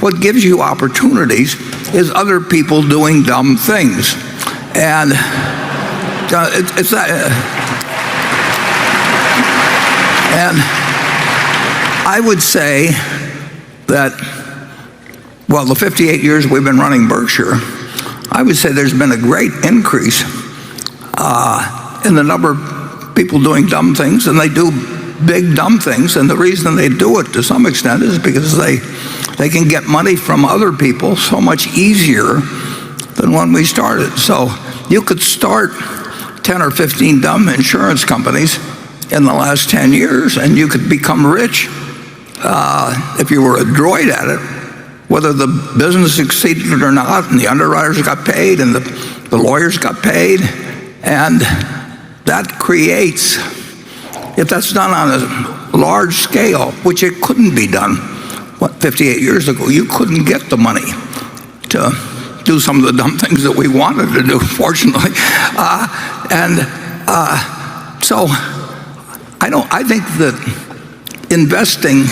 what gives you opportunities is other people doing dumb things. And it's that. And I would say that, well, the 58 years we've been running Berkshire, I would say there's been a great increase in the number of people doing dumb things, and they do big dumb things, and the reason they do it to some extent is because they can get money from other people so much easier than when we started. So you could start 10 or 15 dumb insurance companies in the last 10 years, and you could become rich if you were adroit at it, whether the business succeeded or not, and the underwriters got paid, and the lawyers got paid. And that creates, if that's done on a large scale, which it couldn't be done 58 years ago, you couldn't get the money to do some of the dumb things that we wanted to do, fortunately. So I think that investing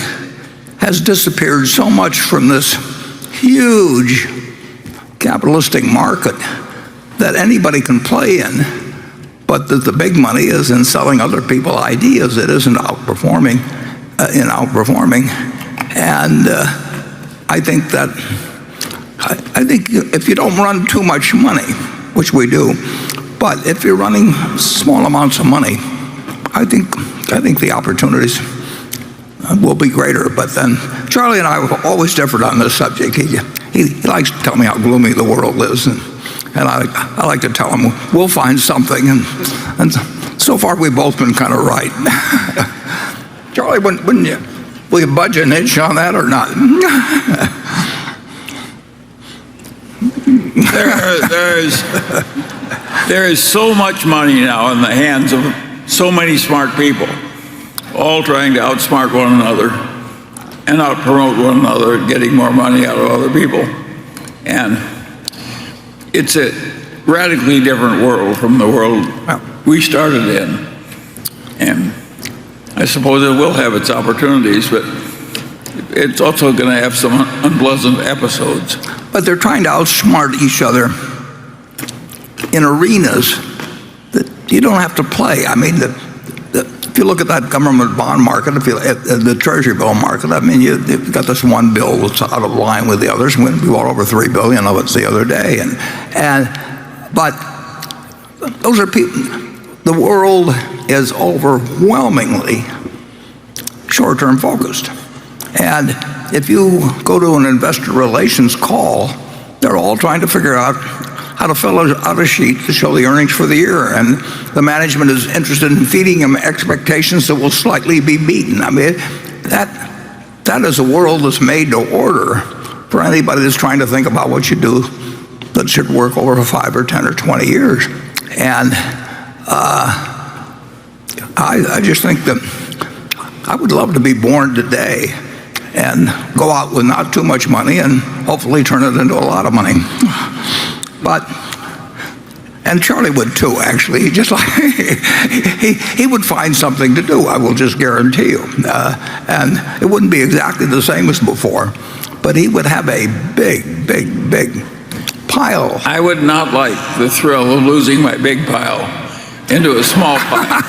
has disappeared so much from this huge capitalistic market that anybody can play in, but that the big money is in selling other people ideas. It isn't outperforming. And I think if you don't run too much money, which we do, but if you're running small amounts of money, I think the opportunities will be greater. But then Charlie and I have always differed on this subject. He likes to tell me how gloomy the world is, and I like to tell him we'll find something, and so far we've both been kind of right. Charlie, will you budge an inch on that or not? There is so much money now in the hands of so many smart people, all trying to outsmart one another and outpromote one another, getting more money out of other people. And it's a radically different world from the world we started in. And I suppose it will have its opportunities, but it's also going to have some unpleasant episodes. But they're trying to outsmart each other in arenas that you don't have to play. I mean, if you look at that government bond market, if you at the Treasury bill market, I mean, you've got this one bill that's out of line with the others. We bought over $3 billion of it the other day, but those are people. The world is overwhelmingly short-term focused, and if you go to an investor relations call, they're all trying to figure out how to fill out a sheet to show the earnings for the year, and the management is interested in feeding them expectations that will slightly be beaten. I mean, that is a world that's made to order for anybody that's trying to think about what you do that should work over 5 or 10 or 20 years. And I just think that I would love to be born today and go out with not too much money and hopefully turn it into a lot of money. And Charlie would too, actually. He just like he would find something to do, I will just guarantee you. And it wouldn't be exactly the same as before, but he would have a big pile. I would not like the thrill of losing my big pile into a small pile.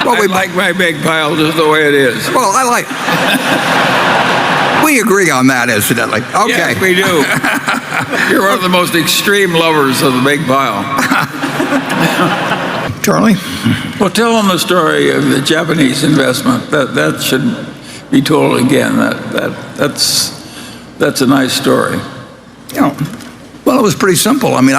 Well, I like my big pile just the way it is. Well, we agree on that, incidentally. Okay. Yes, we do. You're one of the most extreme lovers of the big pile. Charlie? Well, tell them the story of the Japanese investment. That should be told again. That's a nice story. Well, it was pretty simple. I mean,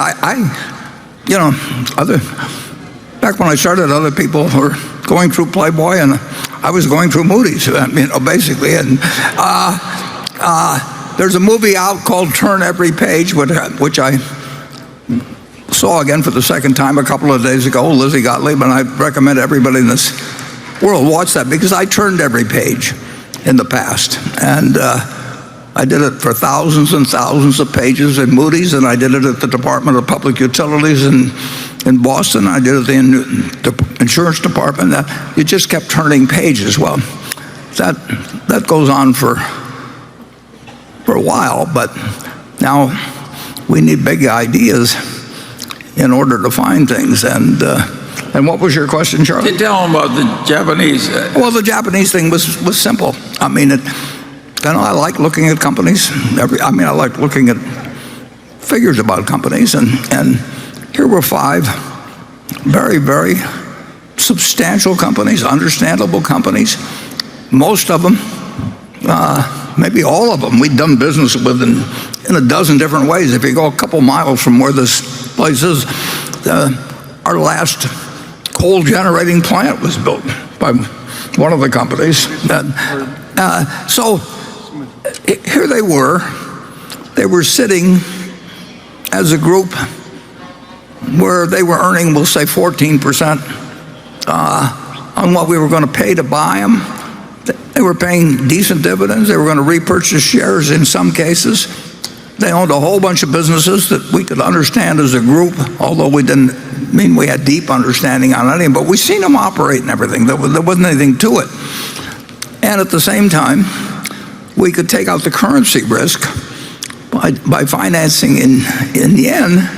back when I started, other people were going through Playboy, and I was going through Moody's, basically. And there's a movie out called Turn Every Page, which I saw again for the second time a couple of days ago, Lizzie Gottlieb, and I recommend everybody in this world watch that, because I turned every page in the past. And I did it for thousands and thousands of pages in Moody's, and I did it at the Department of Public Utilities in Boston. I did it in the insurance department. You just kept turning pages. Well, that goes on for a while, but now we need big ideas in order to find things. And what was your question, Charlie? Tell them about the Japanese. Well, the Japanese thing was simple. I mean, I like looking at companies. I like looking at figures about companies, and here were 5 very, very substantial companies, understandable companies. Most of them, maybe all of them, we'd done business with in a dozen different ways. If you go a couple miles from where this place is, our last coal generating plant was built by one of the companies. So here they were sitting as a group where they were earning, we'll say 14% on what we were going to pay to buy them. They were paying decent dividends. They were going to repurchase shares in some cases. They owned a whole bunch of businesses that we could understand as a group, although we didn't mean we had deep understanding on anything, but we seen them operate and everything. There wasn't anything to it. And at the same time, we could take out the currency risk by financing in yen,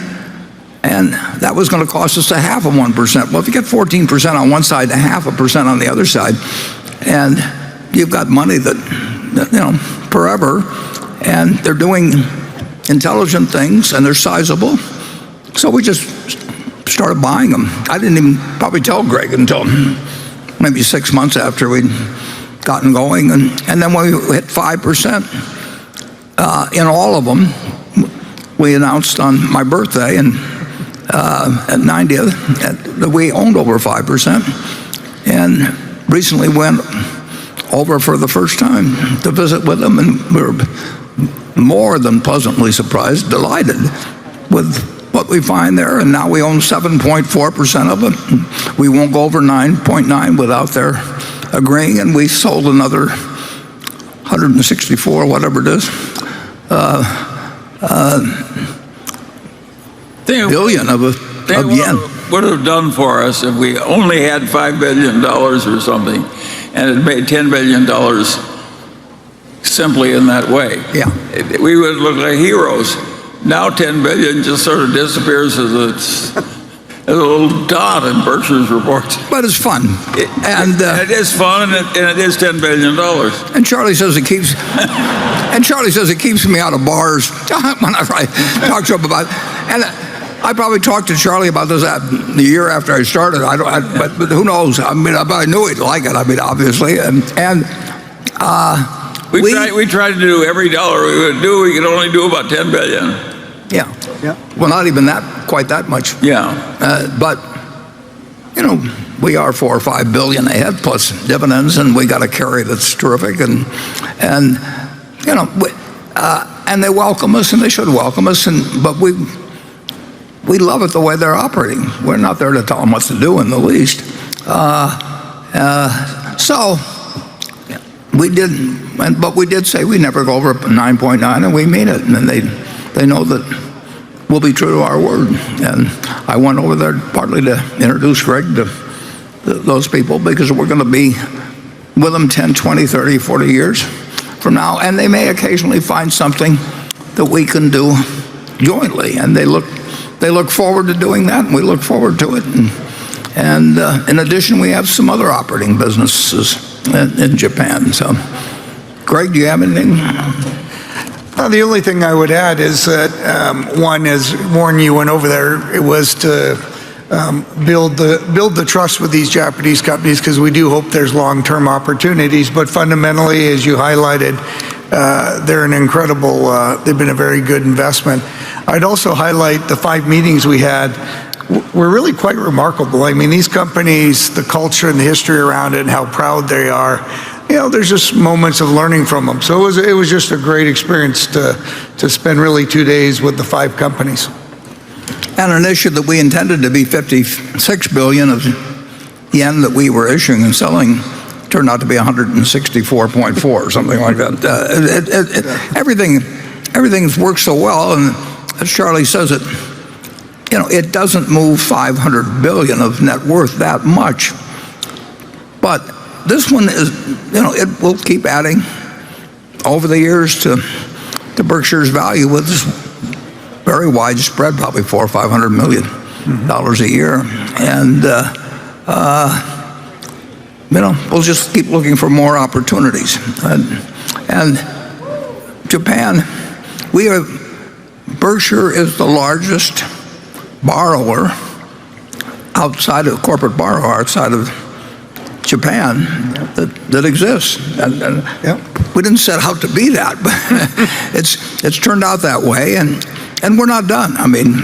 and that was going to cost us 0.5%. Well, if you get 14% on one side, 0.5% on the other side, and you've got money that forever, and they're doing intelligent things, and they're sizable. So we just started buying them. I didn't even probably tell Greg until maybe 6 months after we'd gotten going, and then when we hit 5% in all of them, we announced on my birthday and at 90th that we owned over 5%, and recently went over for the first time to visit with them, and we were more than pleasantly surprised, delighted with what we find there. And now we own 7.4% of it. We won't go over 9.9 without their agreeing, and we sold another 164, whatever it is, billion of yen. Would have done for us if we only had $5 billion or something, and it made $10 billion simply in that way. Yeah. We would look like heroes. Now $10 billion just sort of disappears as a little dot in Berkshire's reports. But it's fun. It is fun, and it is $10 billion. And Charlie says it keeps me out of bars when I talk to him about it. And I probably talked to Charlie about this the year after I started. But who knows? I mean, I knew he'd like it. I mean, obviously, we tried to do every dollar we would do. We could only do about $10 billion. Yeah. Well, not even quite that much. Yeah. But we are 4 or 5 billion ahead plus dividends, and we got a carry that's terrific, and they welcome us, and they should welcome us, but we love it the way they're operating. We're not there to tell them what to do in the least. So we did, but we did say we never go over 9.9, and we mean it, and they know that we'll be true to our word. And I went over there partly to introduce Greg to those people, because we're going to be with them 10, 20, 30, 40 years from now, and they may occasionally find something that we can do jointly, and they look forward to doing that, and we look forward to it. And in addition, we have some other operating businesses in Japan. So, Greg, do you have anything? The only thing I would add is that, one, as Warren, you went over there, it was to build the trust with these Japanese companies, because we do hope there's long-term opportunities. But fundamentally, as you highlighted, they're an incredible, they've been a very good investment. I'd also highlight the 5 meetings we had were really quite remarkable. I mean, these companies, the culture and the history around it, and how proud they are, there's just moments of learning from them. So it was just a great experience to spend really 2 days with the 5 companies. And an issue that we intended to be 56 billion of yen that we were issuing and selling turned out to be 164.4 or something like that. Everything's worked so well, and as Charlie says, it doesn't move 500 billion of net worth that much, but this one is, it will keep adding over the years to Berkshire's value with this very widespread, probably $400 or $500 million a year, and we'll just keep looking for more opportunities. And Japan, Berkshire is the largest borrower outside of corporate borrower outside of Japan that exists. And we didn't set out to be that, but it's turned out that way, and we're not done. I mean,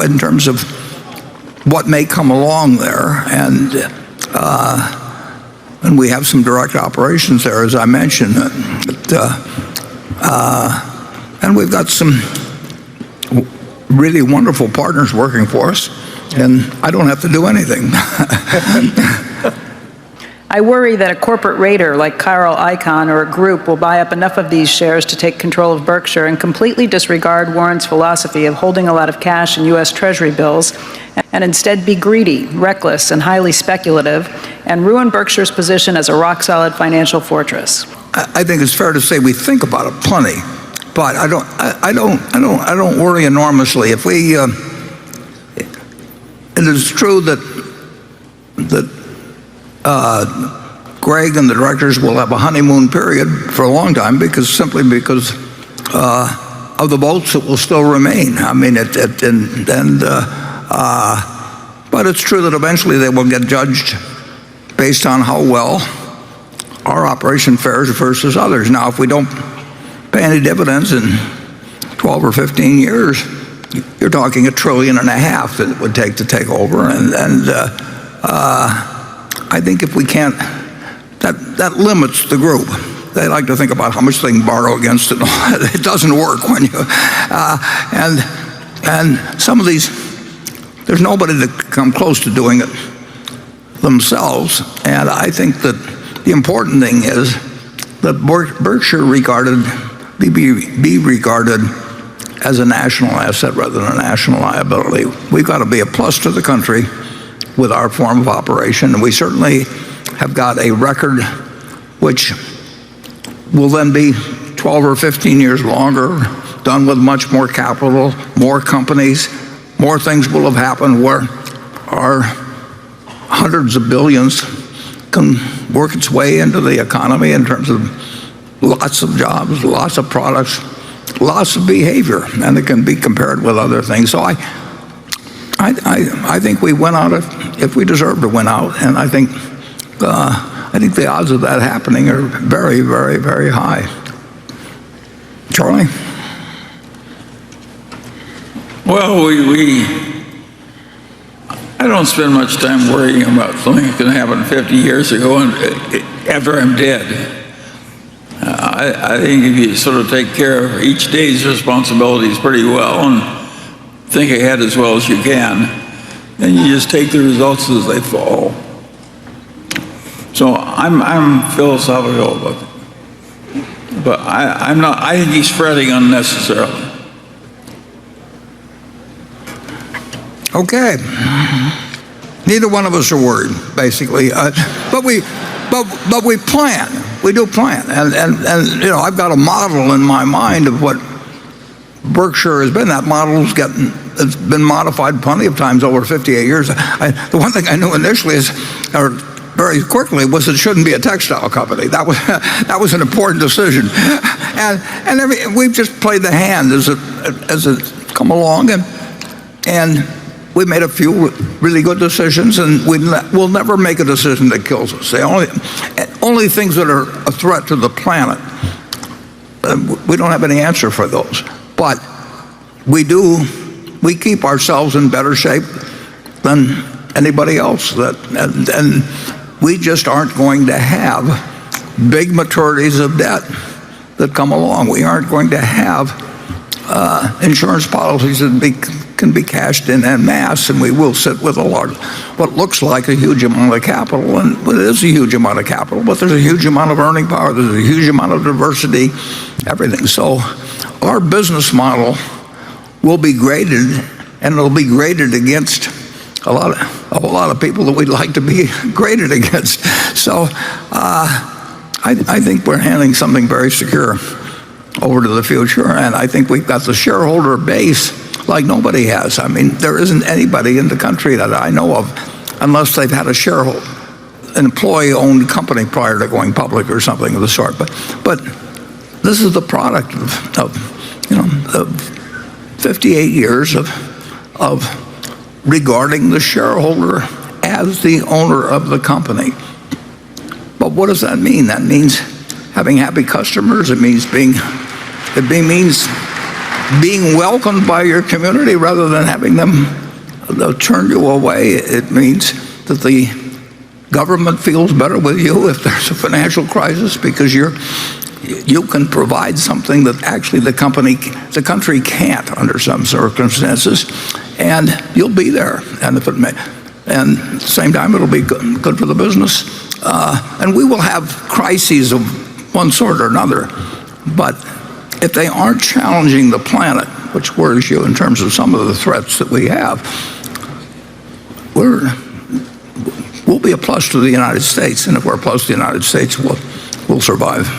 in terms of what may come along there, and we have some direct operations there, as I mentioned, and we've got some really wonderful partners working for us, and I don't have to do anything. I worry that a corporate raider like Carl Icahn or a group will buy up enough of these shares to take control of Berkshire and completely disregard Warren's philosophy of holding a lot of cash in U.S. Treasury bills and instead be greedy, reckless, and highly speculative and ruin Berkshire's position as a rock-solid financial fortress. I think it's fair to say we think about it plenty, but I don't worry enormously. If we, it is true that Greg and the directors will have a honeymoon period for a long time simply because of the votes that will still remain. I mean, but it's true that eventually they will get judged based on how well our operation fares versus others. Now, if we don't pay any dividends in 12 or 15 years, you're talking $1.5 trillion that it would take to take over, and I think if we can't, that limits the group. They like to think about how much they can borrow against it. It doesn't work when you, and some of these, there's nobody that can come close to doing it themselves. And I think that the important thing is that Berkshire be regarded as a national asset rather than a national liability. We've got to be a plus to the country with our form of operation, and we certainly have got a record which will then be 12 or 15 years longer, done with much more capital, more companies, more things will have happened where our hundreds of billions can work its way into the economy in terms of lots of jobs, lots of products, lots of behavior, and it can be compared with other things. So I think we went out if we deserve to win out, and I think the odds of that happening are very, very, very high. Charlie? Well, I don't spend much time worrying about something that can happen 50 years ago and after I'm dead. I think if you sort of take care of each day's responsibilities pretty well and think ahead as well as you can, then you just take the results as they fall. So I'm philosophical about it, but I'm not. I think he's fretting unnecessarily. Okay. Neither one of us are worried, basically, but we plan. We do plan, and I've got a model in my mind of what Berkshire has been. That model it's been modified plenty of times over 58 years. The one thing I knew initially very quickly was it shouldn't be a textile company. That was an important decision, and we've just played the hand as it come along, and we made a few really good decisions, and we'll never make a decision that kills us. The only things that are a threat to the planet, we don't have any answer for those. But we keep ourselves in better shape than anybody else. And we just aren't going to have big maturities of debt that come along. We aren't going to have insurance policies that can be cashed in en masse, and we will sit with what looks like a huge amount of capital, and it is a huge amount of capital, but there's a huge amount of earning power, there's a huge amount of diversity, everything. So our business model will be graded, and it'll be graded against a whole lot of people that we'd like to be graded against. So I think we're handing something very secure over to the future, and I think we've got the shareholder base like nobody has. I mean, there isn't anybody in the country that I know of, unless they've had an employee-owned company prior to going public or something of the sort. But this is the product of 58 years of regarding the shareholder as the owner of the company. But what does that mean? That means having happy customers. It means being welcomed by your community rather than having them turn you away. It means that the government feels better with you if there's a financial crisis, because you can provide something that actually the country can't under some circumstances, and you'll be there. And at the same time, it'll be good for the business. And we will have crises of one sort or another, but if they aren't challenging the planet, which worries you in terms of some of the threats that we have, we'll be a plus to the United States, and if we're a plus to the United States, we'll survive.